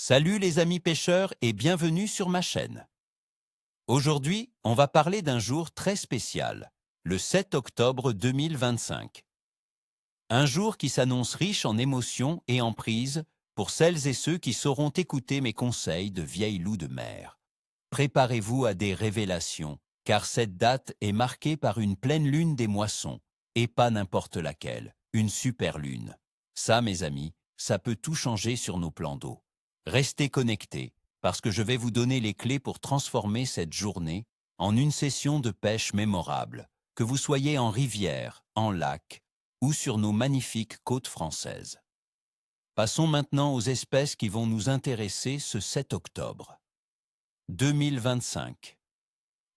Salut les amis pêcheurs et bienvenue sur ma chaîne. Aujourd'hui, on va parler d'un jour très spécial, le 7 octobre 2025. Un jour qui s'annonce riche en émotions et en prises pour celles et ceux qui sauront écouter mes conseils de vieille loup de mer. Préparez-vous à des révélations, car cette date est marquée par une pleine lune des moissons, et pas n'importe laquelle, une super lune. Ça, mes amis, ça peut tout changer sur nos plans d'eau. Restez connectés, parce que je vais vous donner les clés pour transformer cette journée en une session de pêche mémorable, que vous soyez en rivière, en lac ou sur nos magnifiques côtes françaises. Passons maintenant aux espèces qui vont nous intéresser ce 7 octobre 2025.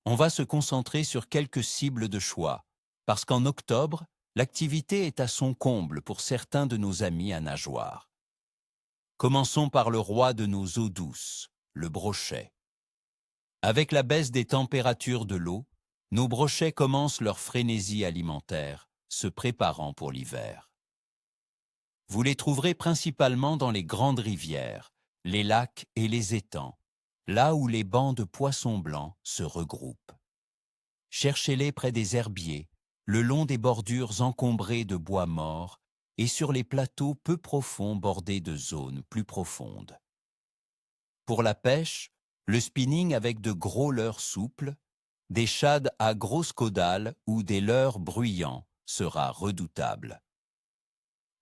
On va se concentrer sur quelques cibles de choix, parce qu'en octobre, l'activité est à son comble pour certains de nos amis à nageoires. Commençons par le roi de nos eaux douces, le brochet. Avec la baisse des températures de l'eau, nos brochets commencent leur frénésie alimentaire, se préparant pour l'hiver. Vous les trouverez principalement dans les grandes rivières, les lacs et les étangs, là où les bancs de poissons blancs se regroupent. Cherchez-les près des herbiers, le long des bordures encombrées de bois morts, et sur les plateaux peu profonds bordés de zones plus profondes. Pour la pêche, le spinning avec de gros leurres souples, des shades à grosses caudales ou des leurres bruyants sera redoutable.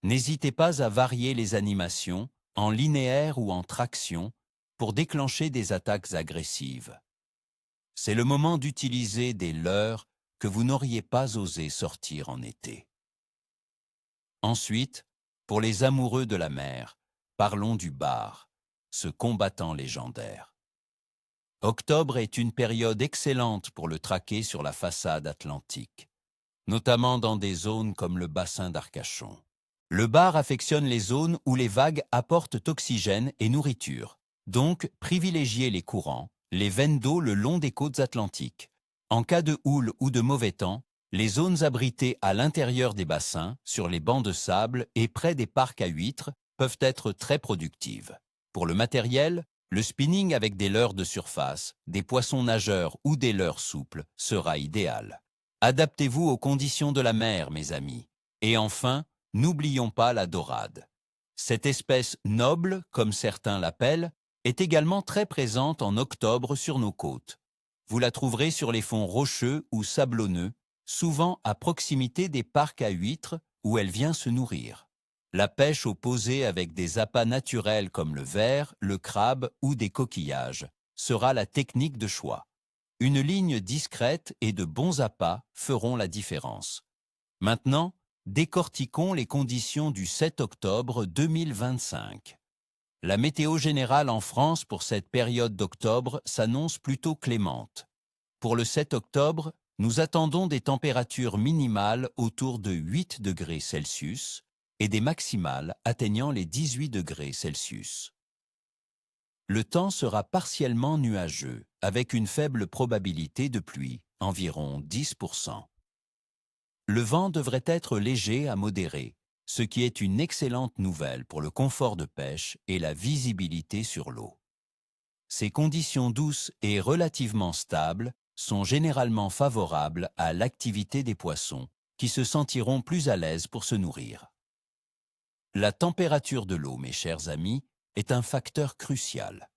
N'hésitez pas à varier les animations, en linéaire ou en traction, pour déclencher des attaques agressives. C'est le moment d'utiliser des leurres que vous n'auriez pas osé sortir en été. Ensuite, pour les amoureux de la mer, parlons du bar, ce combattant légendaire. Octobre est une période excellente pour le traquer sur la façade atlantique, notamment dans des zones comme le bassin d'Arcachon. Le bar affectionne les zones où les vagues apportent oxygène et nourriture, donc privilégiez les courants, les veines d'eau le long des côtes atlantiques. En cas de houle ou de mauvais temps, les zones abritées à l'intérieur des bassins, sur les bancs de sable et près des parcs à huîtres peuvent être très productives. Pour le matériel, le spinning avec des leurres de surface, des poissons nageurs ou des leurres souples sera idéal. Adaptez-vous aux conditions de la mer, mes amis. Et enfin, n'oublions pas la dorade. Cette espèce noble, comme certains l'appellent, est également très présente en octobre sur nos côtes. Vous la trouverez sur les fonds rocheux ou sablonneux, souvent à proximité des parcs à huîtres où elle vient se nourrir. La pêche au posé avec des appâts naturels comme le ver, le crabe ou des coquillages sera la technique de choix. Une ligne discrète et de bons appâts feront la différence. Maintenant, décortiquons les conditions du 7 octobre 2025. La météo générale en France pour cette période d'octobre s'annonce plutôt clémente. Pour le 7 octobre, nous attendons des températures minimales autour de 8 degrés Celsius et des maximales atteignant les 18 degrés Celsius. Le temps sera partiellement nuageux, avec une faible probabilité de pluie, environ 10%. Le vent devrait être léger à modéré, ce qui est une excellente nouvelle pour le confort de pêche et la visibilité sur l'eau. Ces conditions douces et relativement stables sont généralement favorables à l'activité des poissons, qui se sentiront plus à l'aise pour se nourrir. La température de l'eau, mes chers amis, est un facteur crucial.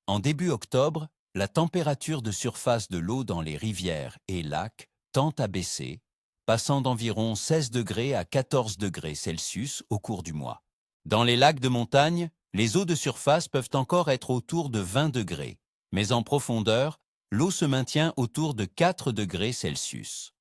En début octobre, la température de surface de l'eau dans les rivières et lacs tend à baisser, passant d'environ 16 degrés à 14 degrés Celsius au cours du mois. Dans les lacs de montagne, les eaux de surface peuvent encore être autour de 20 degrés, mais en profondeur, l'eau se maintient autour de 4 degrés Celsius.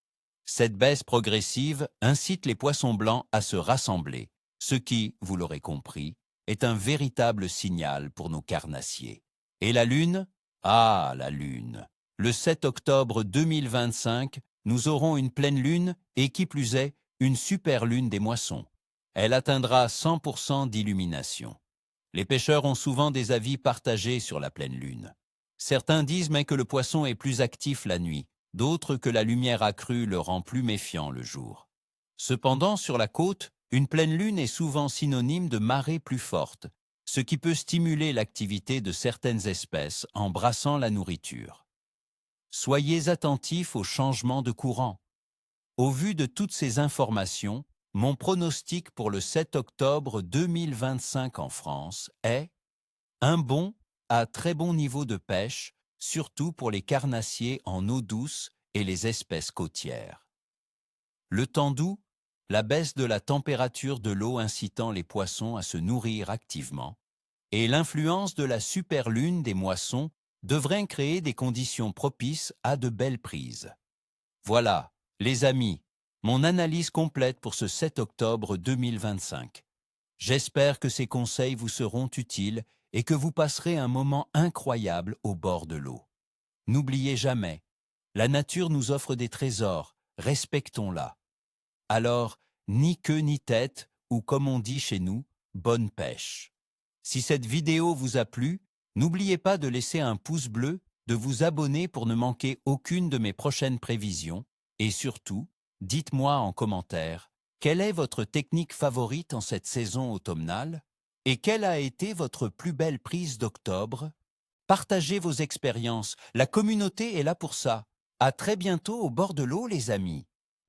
Cette baisse progressive incite les poissons blancs à se rassembler, ce qui, vous l'aurez compris, est un véritable signal pour nos carnassiers. Et la Lune? Ah, la Lune! Le 7 octobre 2025, nous aurons une pleine Lune et, qui plus est, une super Lune des moissons. Elle atteindra 100% d'illumination. Les pêcheurs ont souvent des avis partagés sur la pleine Lune. Certains disent même que le poisson est plus actif la nuit, d'autres que la lumière accrue le rend plus méfiant le jour. Cependant, sur la côte, une pleine Lune est souvent synonyme de marée plus forte, ce qui peut stimuler l'activité de certaines espèces en brassant la nourriture. Soyez attentifs aux changements de courant. Au vu de toutes ces informations, mon pronostic pour le 7 octobre 2025 en France est un bon à très bon niveau de pêche, surtout pour les carnassiers en eau douce et les espèces côtières. Le temps doux, la baisse de la température de l'eau incitant les poissons à se nourrir activement, et l'influence de la superlune des moissons devraient créer des conditions propices à de belles prises. Voilà, les amis, mon analyse complète pour ce 7 octobre 2025. J'espère que ces conseils vous seront utiles et que vous passerez un moment incroyable au bord de l'eau. N'oubliez jamais, la nature nous offre des trésors, respectons-la. Alors, ni queue ni tête, ou comme on dit chez nous, bonne pêche. Si cette vidéo vous a plu, n'oubliez pas de laisser un pouce bleu, de vous abonner pour ne manquer aucune de mes prochaines prévisions, et surtout, dites-moi en commentaire, quelle est votre technique favorite en cette saison automnale? Et quelle a été votre plus belle prise d'octobre? Partagez vos expériences, la communauté est là pour ça. À très bientôt au bord de l'eau, les amis.